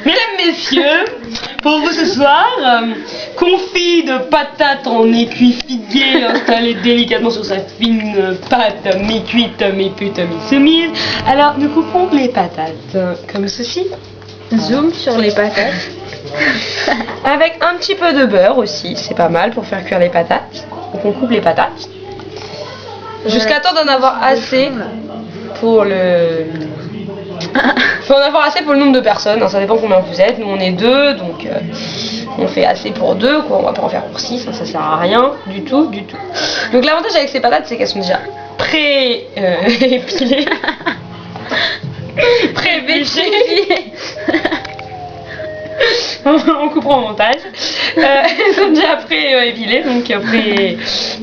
Mesdames, messieurs, pour vous ce soir, confit de patates en écuit figué installé délicatement sur sa fine pâte mi-cuite, mi-pute, mi-soumise. Alors nous coupons les patates comme ceci. Zoom sur les patates. Avec un petit peu de beurre aussi, c'est pas mal pour faire cuire les patates. Donc on coupe les patates. Jusqu'à temps d'en avoir assez pour le... faut en avoir assez pour le nombre de personnes, hein, ça dépend combien vous êtes. Nous on est 2, donc on fait assez pour 2, quoi. On va pas en faire pour 6, hein, ça sert à rien du tout, du tout. Donc l'avantage avec ces patates, c'est qu'elles sont déjà épilées, pré-bêchées. On coupera au montage. Elles sont déjà pré-épilées, donc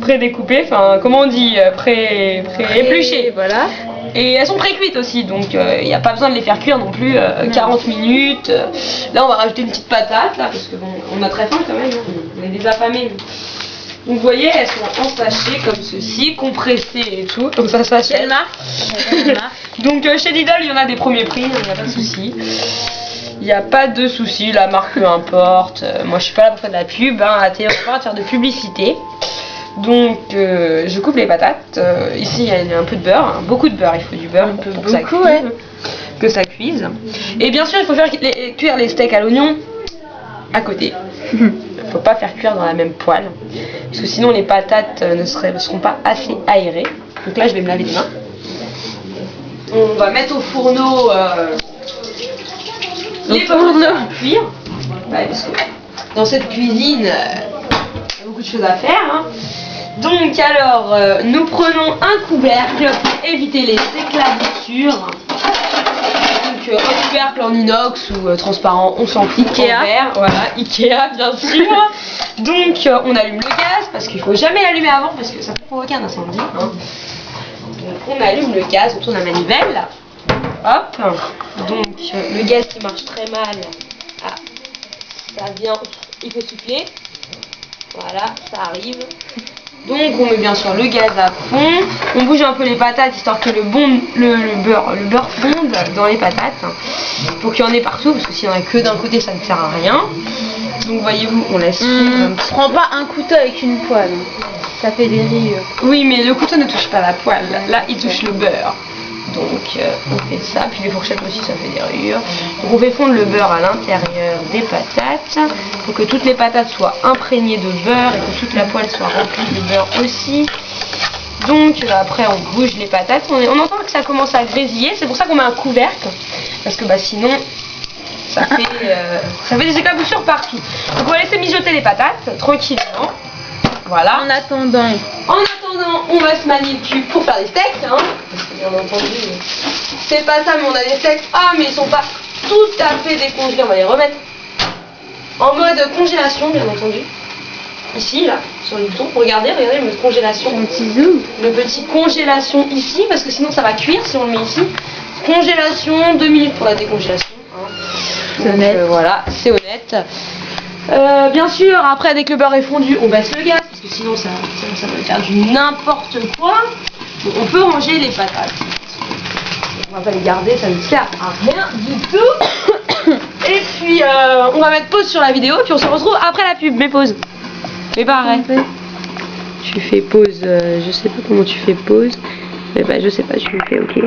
pré-découpées, enfin comment on dit, pré-épluchées, voilà. Et elles sont pré-cuites aussi, donc il n'y a pas besoin de les faire cuire non plus 40 minutes. Là on va rajouter une petite patate, là, parce que bon, on a très faim quand même, hein. On est des affamés. Donc vous voyez, elles sont en sachet comme ceci, compressées et tout, donc ça s'achète. Quelle marque? Donc chez Lidl il y en a des premiers prix, il n'y a pas de souci. Il n'y a pas de souci, la marque peu importe. Moi je suis pas là pour faire de la pub, hein, à TF1, faire de publicité. Donc je coupe les patates. Ici il y a un peu de beurre, hein, beaucoup de beurre, il faut du beurre pour que ça cuise, ouais. Que ça cuise. Et bien sûr il faut faire cuire les steaks à l'oignon à côté. Il ne faut pas faire cuire dans la même poêle, parce que sinon les patates ne seront pas assez aérées. Donc là je vais me laver les mains. On va mettre au fourneau les patates à cuire. Ouais, parce que dans cette cuisine, il y a beaucoup de choses à faire, hein. Donc alors, nous prenons un couvercle pour éviter les éclaboussures. Donc un couvercle en inox ou transparent, on s'en fiche. Ikea. En verre, voilà, Ikea bien sûr. Donc on allume le gaz, parce qu'il faut jamais l'allumer avant, parce que ça peut provoquer un incendie, hein. Donc on allume le gaz, on tourne la manivelle. Hop. Donc le gaz qui marche très mal, ah, ça vient, il faut souffler. Voilà, ça arrive. Donc on met bien sûr le gaz à fond, on bouge un peu les patates histoire que le beurre fonde dans les patates, hein, pour qu'il y en ait partout, parce que s'il n'y en a que d'un côté ça ne sert à rien. Donc voyez-vous, on laisse prends pas un couteau avec une poêle, ça fait des rayures. Oui, mais le couteau ne touche pas la poêle, là il touche le beurre. Donc on fait ça, puis les fourchettes aussi ça fait des rayures. Donc on fait fondre le beurre à l'intérieur des patates pour que toutes les patates soient imprégnées de beurre et que toute la poêle soit remplie de beurre aussi. Donc après on bouge les patates, on entend que ça commence à grésiller, c'est pour ça qu'on met un couvercle, parce que bah, sinon ça fait des éclaboussures partout. Donc on va laisser mijoter les patates tranquillement. Voilà. En attendant, on va se manier le cul pour faire des steaks, hein. Parce que bien entendu, c'est pas ça, mais on a des steaks. Ah, mais ils sont pas tout à fait décongelés. On va les remettre en mode congélation, bien entendu. Ici, là, sur le bouton. Regardez le mode congélation. un petit zoom. Le petit congélation ici, parce que sinon ça va cuire si on le met ici. Congélation, 2 minutes pour la décongélation. Hein. C'est honnête. Voilà, c'est honnête. Bien sûr, après dès que le beurre est fondu, on baisse le gaz, parce que sinon ça va faire du n'importe quoi. Donc, on peut ranger les patates. On va pas les garder, ça ne sert à rien du tout. Et puis on va mettre pause sur la vidéo, puis on se retrouve après la pub. Mais pause. Mais pareil. Tu fais pause, je sais pas comment tu fais pause. Mais bah je sais pas, tu le fais, ok.